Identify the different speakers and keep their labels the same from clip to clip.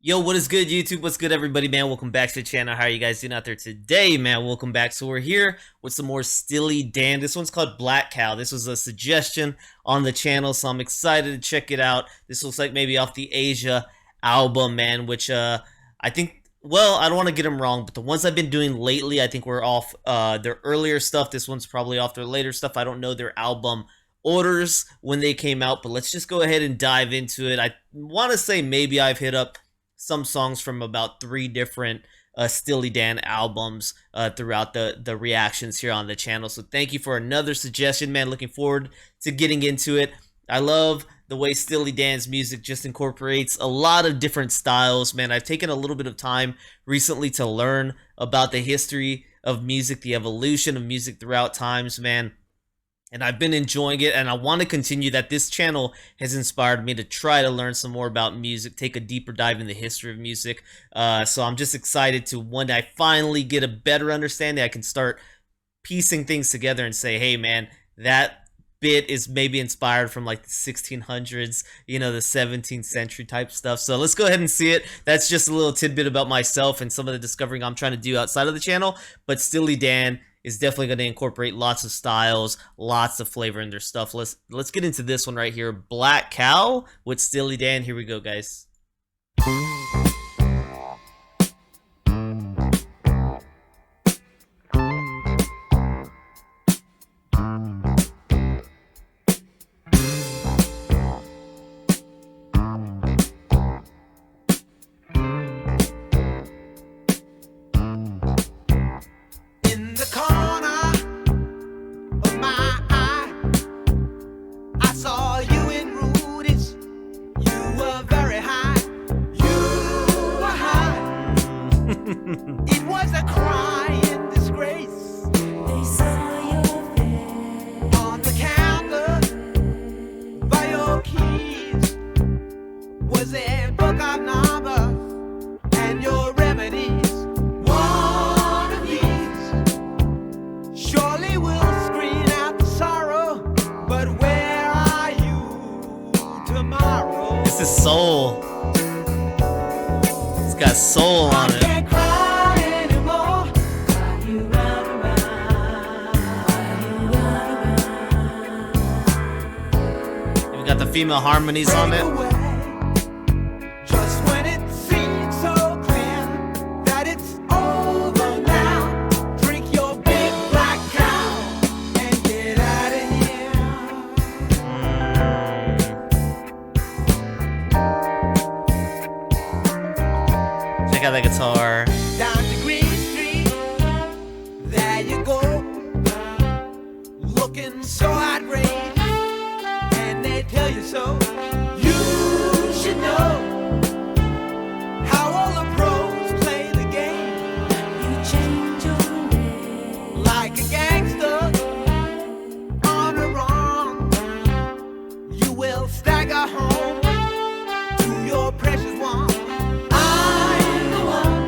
Speaker 1: Yo, what is good, YouTube? What's good, everybody, man? Welcome back to the channel. How are you guys doing out there today, man? Welcome back. So we're here with some more Steely Dan. This one's called Black Cow. This was a suggestion on the channel, so I'm excited to check it out. This looks like maybe off the Asia album, man, which I think, well, I don't want to get them wrong, but the ones I've been doing lately, I think we're off their earlier stuff. This one's probably off their later stuff. I don't know their album orders when they came out, but let's just go ahead and dive into it. I want to say maybe I've hit up some songs from about 3 different Steely Dan albums throughout the reactions here on the channel. So thank you for another suggestion, man. Looking forward to getting into it. I love the way Steely Dan's music just incorporates a lot of different styles, man. I've taken a little bit of time recently to learn about the history of music, the evolution of music throughout times, man. And I've been enjoying it, and I want to continue that. This channel has inspired me to try to learn some more about music, take a deeper dive in the history of music. So I'm just excited to, when I finally get a better understanding, I can start piecing things together and say, hey, man, that bit is maybe inspired from like the 1600s, you know, the 17th century type stuff. So let's go ahead and see it. That's just a little tidbit about myself and some of the discovering I'm trying to do outside of the channel. But Steely Dan is definitely going to incorporate lots of styles, lots of flavor in their stuff. Let's get into this one right here. Black Cow with Steely Dan. Here we go, guys.
Speaker 2: It was a crying disgrace. They saw your face on the counter by your keys. Was a book of numbers and your remedies. One of these surely will screen out the sorrow. But where are you tomorrow?
Speaker 1: This is soul. It's got soul on it. Got the female harmonies on it.
Speaker 2: Just when it seems so clear that it's over now, drink your big black cow and get out of here.
Speaker 1: Check out that guitar.
Speaker 2: Down to Green Street, there you go, looking so outraged. Tell you so. You should know how all the pros play the game. You change your name like a gangster on a run. You will stagger home to your precious one. I'm the one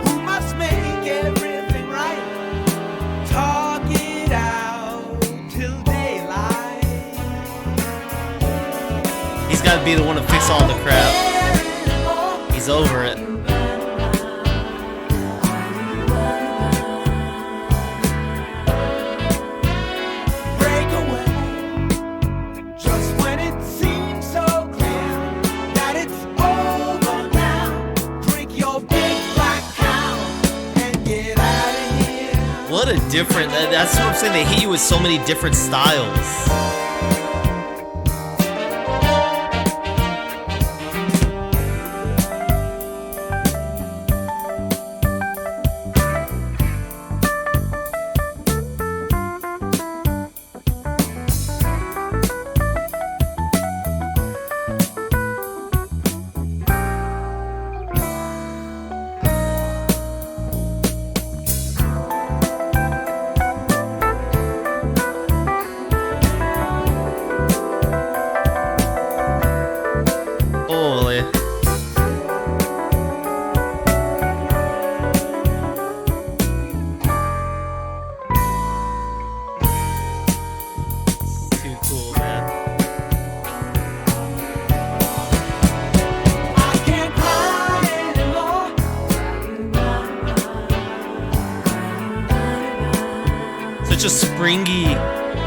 Speaker 2: who must make everything right. Talk it out till daylight.
Speaker 1: He's got to be the one to fix all the crap. He's over it.
Speaker 2: Break away, just when it seems so clear that it's over now. Drink your big black cow and get out of here.
Speaker 1: What a different, that's what I'm saying. They hit you with so many different styles. such a springy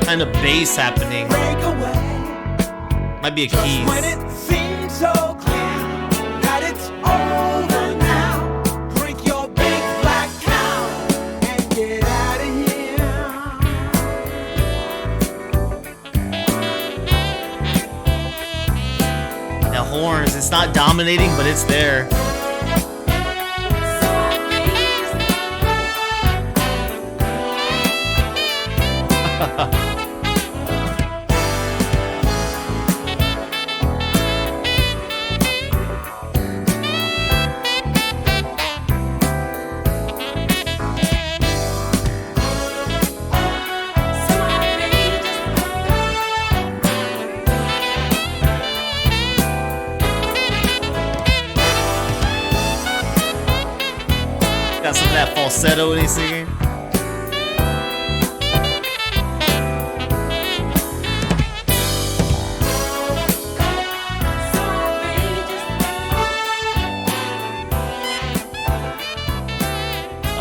Speaker 1: kind of bass happening.
Speaker 2: Break away.
Speaker 1: Might be a
Speaker 2: Just
Speaker 1: keys.
Speaker 2: when it seems so clear that it's over now, drink your big black cow and get out of here.
Speaker 1: The horns, it's not dominating, but it's there. Got some of that falsetto when he's singing.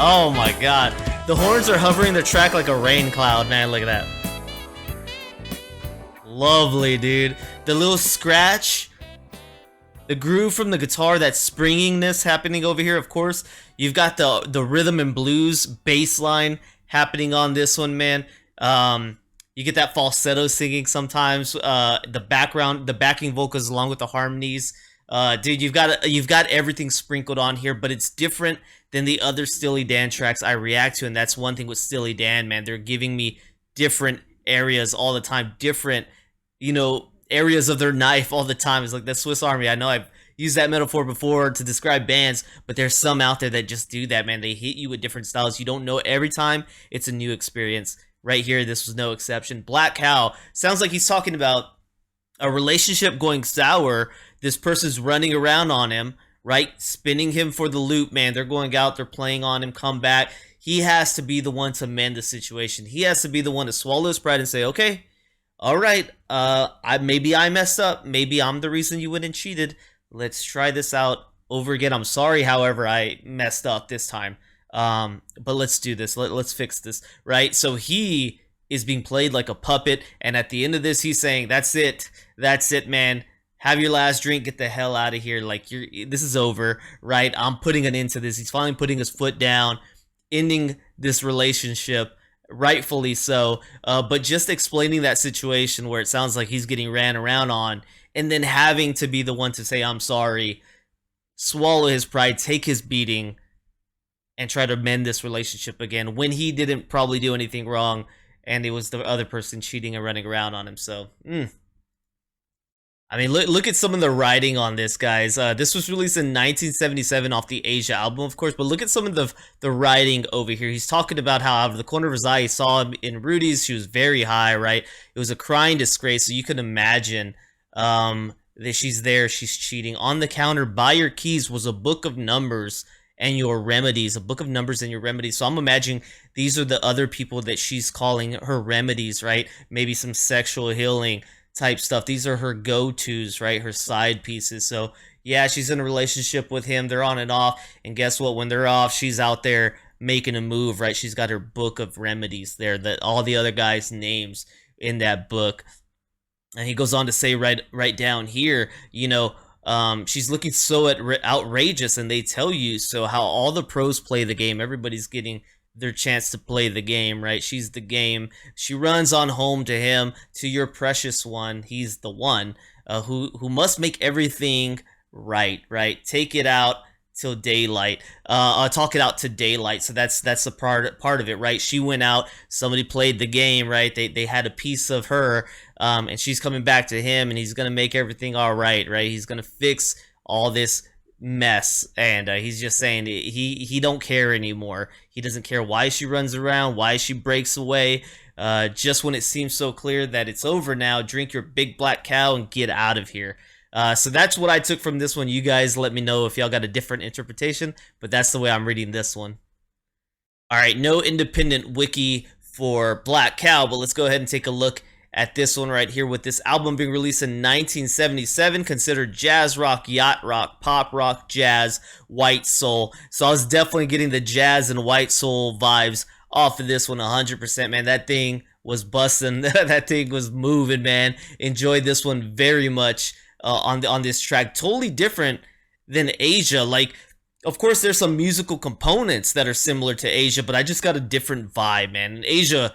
Speaker 1: Oh my god. The horns are hovering the track like a rain cloud, man. Look at that. Lovely, dude. The little scratch. The groove from the guitar, that springiness happening over here, of course. You've got the rhythm and blues bass line happening on this one, man. You get that falsetto singing sometimes. The backing vocals along with the harmonies. Dude, you've got everything sprinkled on here, but it's different than the other Steely Dan tracks I react to, and that's one thing with Steely Dan, man. They're giving me different areas all the time, different, areas of their knife all the time. It's like the Swiss Army. I know I've used that metaphor before to describe bands, but there's some out there that just do that, man. They hit you with different styles. You don't know every time. It's a new experience. Right here, this was no exception. Black Cow sounds like he's talking about a relationship going sour. This person's running around on him, right? Spinning him for the loop, man. They're going out, they're playing on him, come back. He has to be the one to mend the situation. He has to be the one to swallow his pride and say, okay, all right, maybe I messed up. Maybe I'm the reason you went and cheated. Let's try this out over again. I'm sorry, however, I messed up this time. But let's do this. Let's fix this, right? So he is being played like a puppet, and at the end of this, he's saying, that's it, man. Have your last drink, get the hell out of here. Like, this is over, right? I'm putting an end to this. He's finally putting his foot down, ending this relationship, rightfully so. But just explaining that situation where it sounds like he's getting ran around on, and then having to be the one to say, I'm sorry, swallow his pride, take his beating, and try to mend this relationship again when he didn't probably do anything wrong, and it was the other person cheating and running around on him. So, I mean, look at some of the writing on this, guys. This was released in 1977 off the Asia album, of course, but look at some of the writing over here. He's talking about how out of the corner of his eye, he saw him in Rudy's. She was very high, right? It was a crying disgrace, so you can imagine that she's there, she's cheating. On the counter by your keys was a book of numbers and your remedies, a book of numbers and your remedies. So I'm imagining these are the other people that she's calling her remedies, right? Maybe some sexual healing type stuff. These are her go-tos, right? Her side pieces. So yeah, she's in a relationship with him. They're on and off. And guess what? When they're off, she's out there making a move, right? She's got her book of remedies there, that all the other guys' names in that book. And he goes on to say right down here, she's looking so outrageous, and they tell you so how all the pros play the game. Everybody's getting their chance to play the game, right? She's the game. She runs on home to him, to your precious one. He's the one who must make everything right? Take it out till daylight. Talk it out to daylight. So that's the part of it, right? She went out. Somebody played the game, right? They had a piece of her, and she's coming back to him, and he's gonna make everything all right? He's gonna fix all this mess, and he's just saying he don't care anymore. He doesn't care why she runs around, why she breaks away. Just when it seems so clear that it's over now, drink your big black cow and get out of here. So that's what I took from this one. You guys let me know if y'all got a different interpretation, but that's the way I'm reading this one. All right, no independent wiki for Black Cow, but let's go ahead and take a look at this one right here, with this album being released in 1977, considered jazz rock, yacht rock, pop rock, jazz, white soul. So I was definitely getting the jazz and white soul vibes off of this one 100%, man. That thing was busting. That thing was moving, man. Enjoyed this one very much on this track. Totally different than Asia. Like, of course, there's some musical components that are similar to Asia, but I just got a different vibe, man. And Asia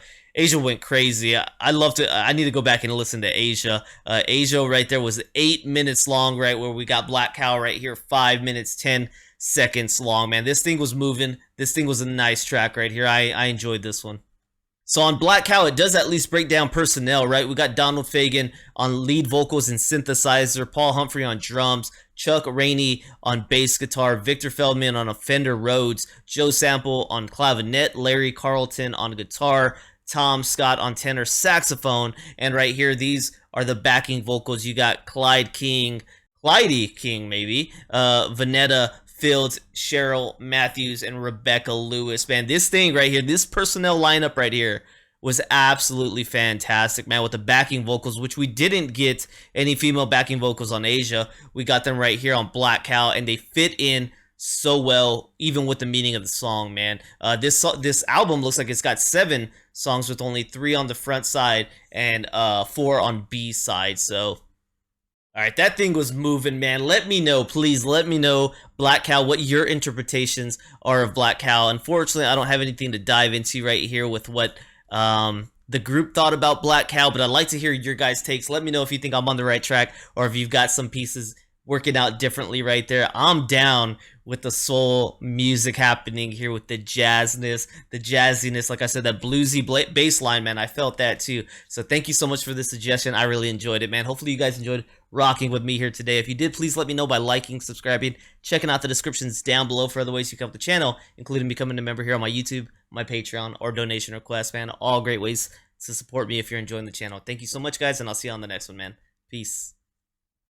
Speaker 1: went crazy. I love to. I need to go back and listen to Asia. Asia right there was 8 minutes long, right where we got Black Cow right here, 5 minutes 10 seconds long, man. This thing was moving. This thing was a nice track right here. I enjoyed this one. So on Black Cow, it does at least break down personnel, right? We got Donald Fagen on lead vocals and synthesizer, Paul Humphrey on drums, Chuck Rainey on bass guitar, Victor Feldman on a Fender Rhodes, Joe Sample on clavinet, Larry Carlton on guitar, Tom Scott on tenor saxophone, and right here, these are the backing vocals. You got Clyde King, maybe, Vanetta Fields, Cheryl Matthews, and Rebecca Lewis. Man, this thing right here, this personnel lineup right here was absolutely fantastic, man, with the backing vocals, which we didn't get any female backing vocals on Asia. We got them right here on Black Cow, and they fit in so well, even with the meaning of the song, man. This album looks like it's got 7 songs with only 3 on the front side and 4 on B side, so... All right, that thing was moving, man. Let me know, please. Let me know, Black Cow, what your interpretations are of Black Cow. Unfortunately, I don't have anything to dive into right here with what the group thought about Black Cow, but I'd like to hear your guys' takes. Let me know if you think I'm on the right track or if you've got some pieces working out differently right there. I'm down with the soul music happening here with the jazziness, like I said, that bluesy bass line, man. I felt that too. So thank you so much for this suggestion. I really enjoyed it, man. Hopefully you guys enjoyed rocking with me here today. If you did, please let me know by liking, subscribing, checking out the descriptions down below for other ways you can help the channel, including becoming a member here on my YouTube, my Patreon, or donation request, man. All great ways to support me if you're enjoying the channel. Thank you so much, guys, and I'll see you on the next one, man. Peace.